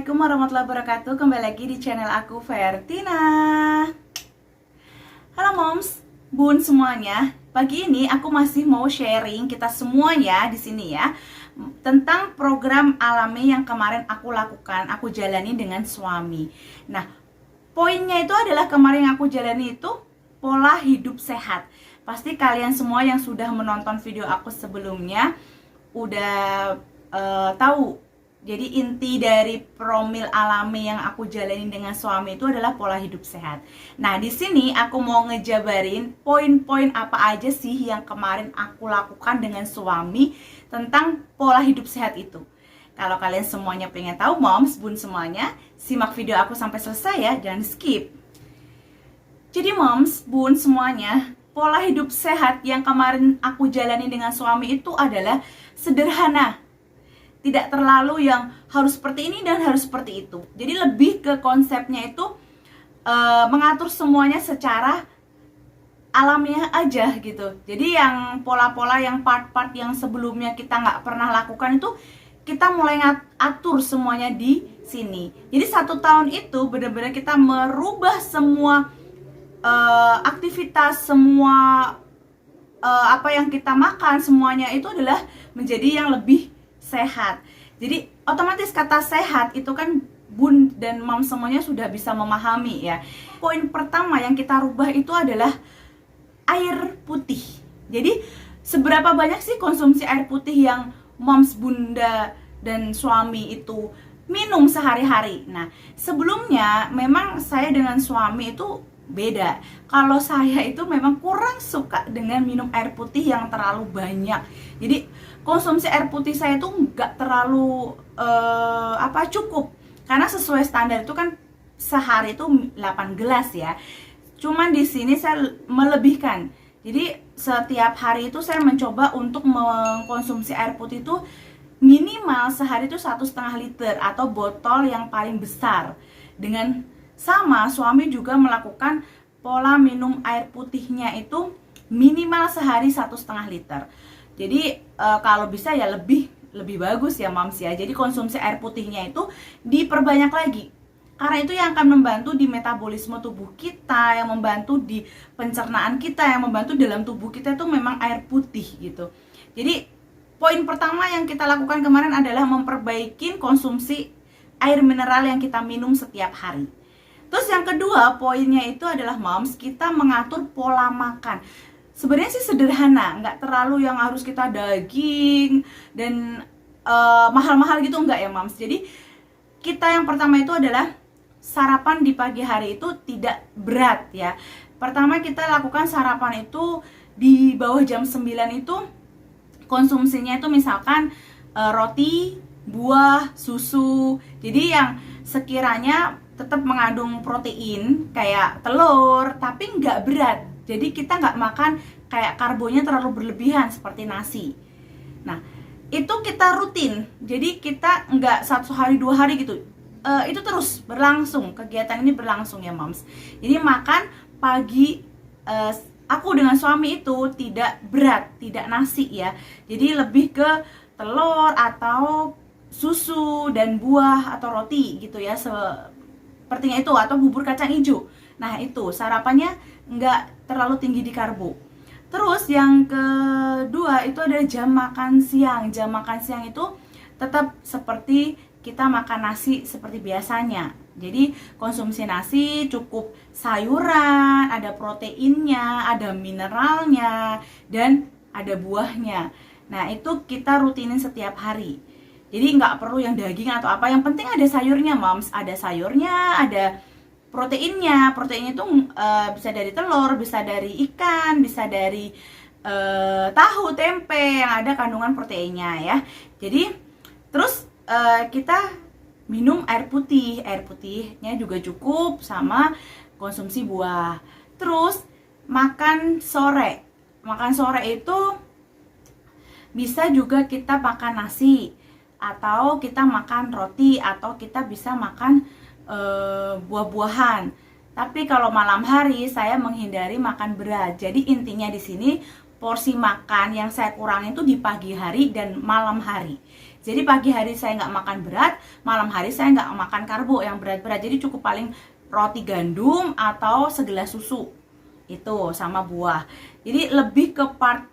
Assalamualaikum warahmatullahi wabarakatuh. Kembali lagi di channel aku, Vertina. Halo moms, bun semuanya. Pagi ini aku masih mau sharing kita semuanya di sini ya tentang program alami yang kemarin aku lakukan, aku jalani dengan suami. Nah, poinnya itu adalah kemarin yang aku jalani itu pola hidup sehat. Pasti kalian semua yang sudah menonton video aku sebelumnya udah tahu. Jadi inti dari promil alami yang aku jalani dengan suami itu adalah pola hidup sehat. Nah, di sini aku mau ngejabarin poin-poin apa aja sih yang kemarin aku lakukan dengan suami tentang pola hidup sehat itu. Kalau kalian semuanya pengen tahu, moms, bun semuanya, simak video aku sampai selesai ya, jangan skip. Jadi moms, bun semuanya, pola hidup sehat yang kemarin aku jalani dengan suami itu adalah sederhana. Tidak terlalu yang harus seperti ini dan harus seperti itu. Jadi lebih ke konsepnya itu mengatur semuanya secara alamiah aja gitu. Jadi yang pola-pola, yang part-part yang sebelumnya kita nggak pernah lakukan itu kita mulai atur semuanya di sini. Jadi 1 tahun itu benar-benar kita merubah semua aktivitas, semua apa yang kita makan, semuanya itu adalah menjadi yang lebih sehat. Jadi otomatis kata sehat itu kan bun dan mam semuanya sudah bisa memahami ya. Poin pertama yang kita rubah itu adalah air putih. Jadi seberapa banyak sih konsumsi air putih yang moms, bunda dan suami itu minum sehari-hari. Nah, sebelumnya memang saya dengan suami itu beda. Kalau saya itu memang kurang suka dengan minum air putih yang terlalu banyak. Jadi konsumsi air putih saya itu nggak terlalu cukup. Karena sesuai standar itu kan sehari itu 8 gelas ya. Cuman di sini saya melebihkan. Jadi setiap hari itu saya mencoba untuk mengkonsumsi air putih itu minimal sehari itu 1,5 liter atau botol yang paling besar. Dengan sama suami juga melakukan pola minum air putihnya itu minimal sehari 1,5 liter. Jadi kalau bisa ya lebih bagus ya moms ya. Jadi konsumsi air putihnya itu diperbanyak lagi. Karena itu yang akan membantu di metabolisme tubuh kita, yang membantu di pencernaan kita, yang membantu dalam tubuh kita itu memang air putih gitu. Jadi poin pertama yang kita lakukan kemarin adalah memperbaiki konsumsi air mineral yang kita minum setiap hari. Terus yang kedua poinnya itu adalah moms, kita mengatur pola makan. Sebenarnya sih sederhana, nggak terlalu yang harus kita daging dan mahal-mahal gitu, enggak ya moms. Jadi kita yang pertama itu adalah sarapan di pagi hari itu tidak berat ya. Pertama kita lakukan sarapan itu di bawah jam 9 itu konsumsinya itu misalkan roti, buah, susu. Jadi yang sekiranya tetap mengandung protein kayak telur tapi nggak berat. Jadi kita nggak makan kayak karbonya terlalu berlebihan seperti nasi. Nah, itu kita rutin. Jadi kita nggak 1 hari 2 hari gitu. Itu terus berlangsung. Kegiatan ini berlangsung ya moms. Jadi makan pagi aku dengan suami itu tidak berat, tidak nasi ya. Jadi lebih ke telur atau susu dan buah atau roti gitu ya. Sepertinya itu, atau bubur kacang hijau. Nah itu sarapannya nggak terlalu tinggi di karbo. Terus yang kedua itu ada jam makan siang. Jam makan siang itu tetap seperti kita makan nasi seperti biasanya. Jadi konsumsi nasi cukup sayuran, ada proteinnya, ada mineralnya, dan ada buahnya. Nah itu kita rutinin setiap hari. Jadi nggak perlu yang daging atau apa, yang penting ada sayurnya moms. Ada sayurnya, ada proteinnya. Proteinnya itu bisa dari telur, bisa dari ikan, bisa dari tahu, tempe yang ada kandungan proteinnya ya. Jadi terus kita minum air putih. Air putihnya juga cukup, sama konsumsi buah. Terus makan sore. Makan sore itu bisa juga kita makan nasi, atau kita makan roti, atau kita bisa makan buah-buahan. Tapi kalau malam hari saya menghindari makan berat. Jadi intinya di sini porsi makan yang saya kurangi itu di pagi hari dan malam hari. Jadi pagi hari saya nggak makan berat, malam hari saya nggak makan karbo yang berat-berat. Jadi cukup paling roti gandum atau segelas susu itu sama buah. Jadi lebih ke part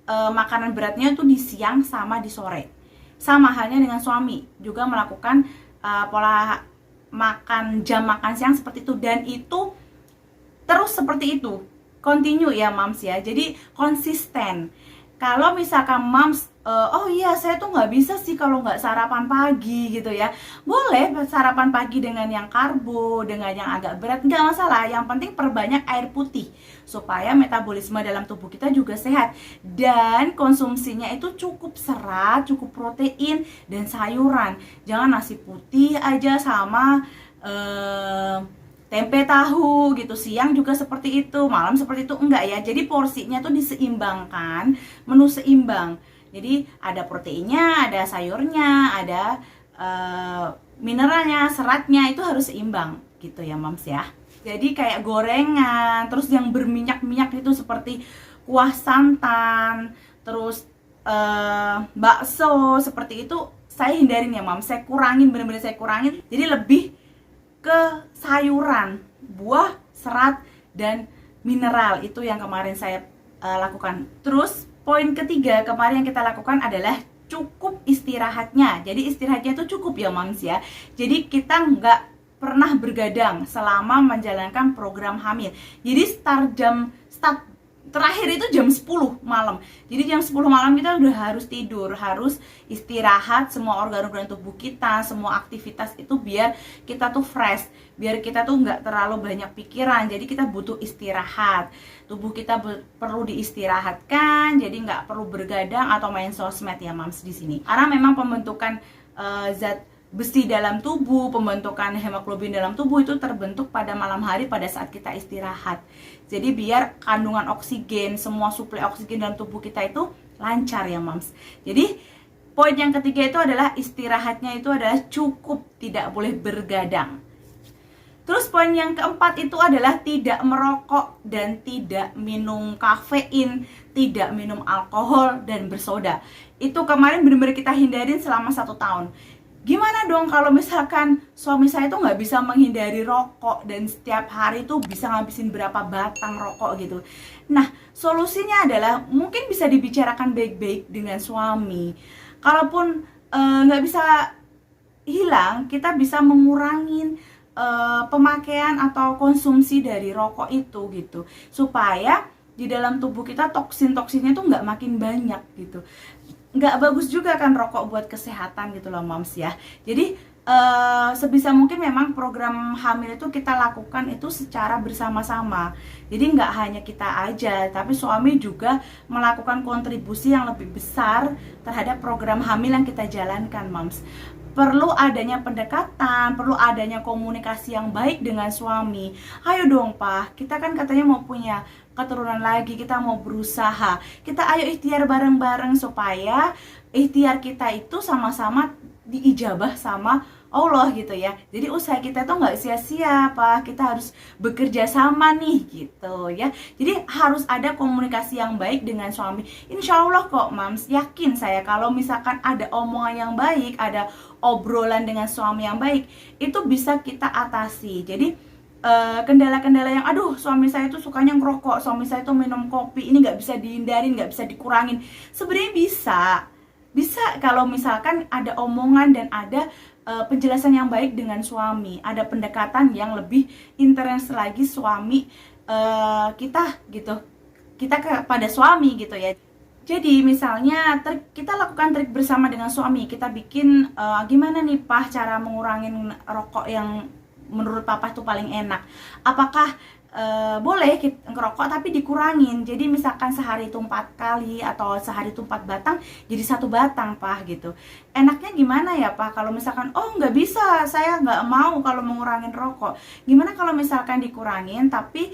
makanan beratnya itu di siang sama di sore. Sama halnya dengan suami juga melakukan pola makan jam makan siang seperti itu, dan itu terus seperti itu, continue ya moms ya. Jadi konsisten. Kalau misalkan moms oh iya saya tuh nggak bisa sih kalau nggak sarapan pagi gitu ya, boleh sarapan pagi dengan yang karbo, dengan yang agak berat, nggak masalah. Yang penting perbanyak air putih supaya metabolisme dalam tubuh kita juga sehat, dan konsumsinya itu cukup serat, cukup protein dan sayuran. Jangan nasi putih aja sama tempe tahu gitu, siang juga seperti itu, malam seperti itu, enggak ya. Jadi porsinya tuh diseimbangkan, menu seimbang. Jadi ada proteinnya, ada sayurnya, ada mineralnya, seratnya, itu harus seimbang gitu ya moms ya. Jadi kayak gorengan, terus yang berminyak-minyak itu seperti kuah santan, terus bakso seperti itu saya hindarin ya moms. Saya kurangin, bener-bener saya kurangin. Jadi lebih ke sayuran, buah, serat, dan mineral. Itu yang kemarin saya lakukan. Terus poin ketiga kemarin yang kita lakukan adalah cukup istirahatnya. Jadi istirahatnya itu cukup ya moms ya. Jadi kita nggak pernah bergadang selama menjalankan program hamil. Jadi start terakhir itu jam 10 malam. Jadi jam 10 malam kita udah harus tidur, harus istirahat semua organ-organ tubuh kita, semua aktivitas itu biar kita tuh fresh, biar kita tuh nggak terlalu banyak pikiran. Jadi kita butuh istirahat. Tubuh kita perlu diistirahatkan, jadi nggak perlu bergadang atau main sosmed ya mams di sini. Karena memang pembentukan zat besi dalam tubuh, pembentukan hemoglobin dalam tubuh itu terbentuk pada malam hari pada saat kita istirahat. Jadi biar kandungan oksigen, semua suplai oksigen dalam tubuh kita itu lancar ya moms. Jadi poin yang ketiga itu adalah istirahatnya itu adalah cukup, tidak boleh bergadang. Terus poin yang keempat itu adalah tidak merokok dan tidak minum kafein, tidak minum alkohol dan bersoda. Itu kemarin benar-benar kita hindarin selama 1 tahun. Gimana dong kalau misalkan suami saya tuh nggak bisa menghindari rokok dan setiap hari tuh bisa ngabisin berapa batang rokok gitu. Nah, solusinya adalah mungkin bisa dibicarakan baik-baik dengan suami. Kalaupun nggak bisa hilang, kita bisa mengurangin pemakaian atau konsumsi dari rokok itu gitu, supaya di dalam tubuh kita toksin-toksinnya tuh nggak makin banyak gitu. Nggak bagus juga kan rokok buat kesehatan gitu loh moms ya. Jadi sebisa mungkin memang program hamil itu kita lakukan itu secara bersama-sama. Jadi nggak hanya kita aja, tapi suami juga melakukan kontribusi yang lebih besar terhadap program hamil yang kita jalankan moms. Perlu adanya pendekatan, perlu adanya komunikasi yang baik dengan suami. Ayo dong Pak, kita kan katanya mau punya keturunan lagi, kita mau berusaha. Kita ayo ikhtiar bareng-bareng supaya ikhtiar kita itu sama-sama diijabah sama Allah gitu ya. Jadi usaha kita tuh nggak sia-sia Pak, kita harus bekerja sama nih gitu ya. Jadi harus ada komunikasi yang baik dengan suami. Insya Allah kok Mams, yakin saya kalau misalkan ada omongan yang baik, ada obrolan dengan suami yang baik, itu bisa kita atasi. Jadi kendala-kendala yang aduh suami saya tuh sukanya ngerokok, suami saya tuh minum kopi, ini nggak bisa dihindarin, nggak bisa dikurangin. Sebenarnya bisa kalau misalkan ada omongan dan ada penjelasan yang baik dengan suami, ada pendekatan yang lebih intens lagi suami kita gitu, kita kepada suami gitu ya. Jadi misalnya kita lakukan trik bersama dengan suami, kita bikin gimana nih Pak cara mengurangin rokok yang menurut Papa tuh paling enak. Apakah boleh kita ngerokok tapi dikurangin, jadi misalkan sehari itu 4 kali atau sehari itu 4 batang jadi 1 batang Pak gitu. Enaknya gimana ya Pak kalau misalkan oh nggak bisa, saya nggak mau kalau mengurangin rokok. Gimana kalau misalkan dikurangin tapi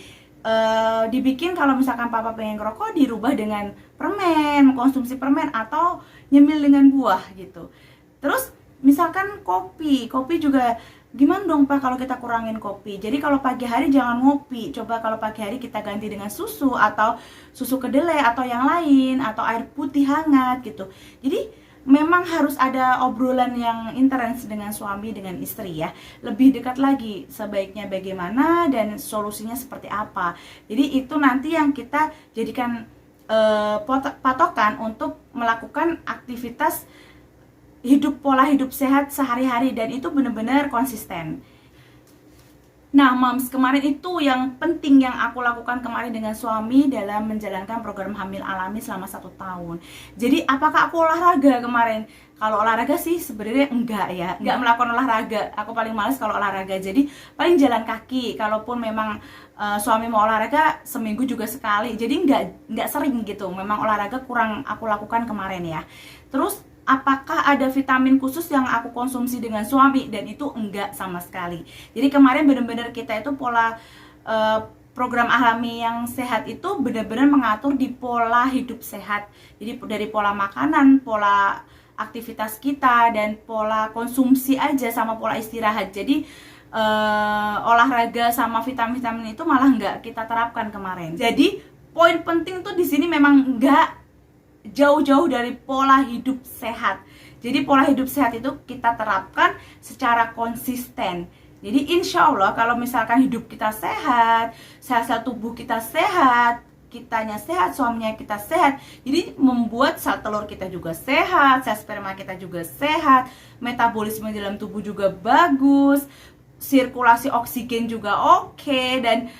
dibikin kalau misalkan Papa pengen ngerokok dirubah dengan permen, mengkonsumsi permen atau nyemil dengan buah gitu. Terus misalkan kopi juga gimana dong Pak kalau kita kurangin kopi? Jadi kalau pagi hari jangan ngopi, coba kalau pagi hari kita ganti dengan susu atau susu kedelai atau yang lain atau air putih hangat gitu. Jadi memang harus ada obrolan yang intens dengan suami, dengan istri ya. Lebih dekat lagi, sebaiknya bagaimana dan solusinya seperti apa. Jadi itu nanti yang kita jadikan patokan untuk melakukan aktivitas pola hidup sehat sehari-hari, dan itu benar-benar konsisten. Nah, Moms, kemarin itu yang penting yang aku lakukan kemarin dengan suami dalam menjalankan program hamil alami selama 1 tahun. Jadi, apakah aku olahraga kemarin? Kalau olahraga sih sebenarnya enggak ya, enggak melakukan olahraga. Aku paling males kalau olahraga. Jadi, paling jalan kaki. Kalaupun memang suami mau olahraga, seminggu juga sekali. Jadi, enggak sering gitu. Memang olahraga kurang aku lakukan kemarin ya. Terus, apakah ada vitamin khusus yang aku konsumsi dengan suami? Dan itu enggak sama sekali. Jadi kemarin benar-benar kita itu pola program alami yang sehat itu benar-benar mengatur di pola hidup sehat. Jadi dari pola makanan, pola aktivitas kita, dan pola konsumsi aja sama pola istirahat. Jadi olahraga sama vitamin-vitamin itu malah enggak kita terapkan kemarin. Jadi poin penting tuh di sini memang enggak jauh-jauh dari pola hidup sehat. Jadi pola hidup sehat itu kita terapkan secara konsisten. Jadi insya Allah kalau misalkan hidup kita sehat, sel-sel tubuh kita sehat, kitanya sehat, suaminya kita sehat, jadi membuat sel telur kita juga sehat, sel sperma kita juga sehat, metabolisme dalam tubuh juga bagus, sirkulasi oksigen juga oke, dan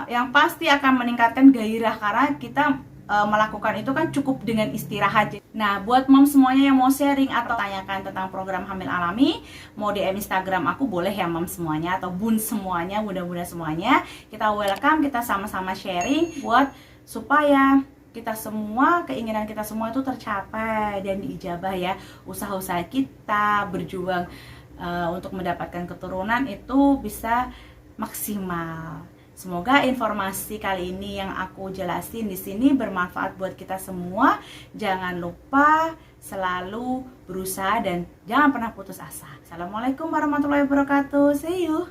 yang pasti akan meningkatkan gairah karena kita melakukan itu kan cukup dengan istirahat. Nah, buat mom semuanya yang mau sharing atau tanyakan tentang program hamil alami, mau DM Instagram aku boleh ya mom semuanya, atau bun semuanya, bunda-bunda semuanya. Kita welcome, kita sama-sama sharing buat supaya kita semua, keinginan kita semua itu tercapai dan diijabah ya. Usaha-usaha kita berjuang untuk mendapatkan keturunan itu bisa maksimal. Semoga informasi kali ini yang aku jelasin di sini bermanfaat buat kita semua. Jangan lupa selalu berusaha dan jangan pernah putus asa. Assalamualaikum warahmatullahi wabarakatuh. See you.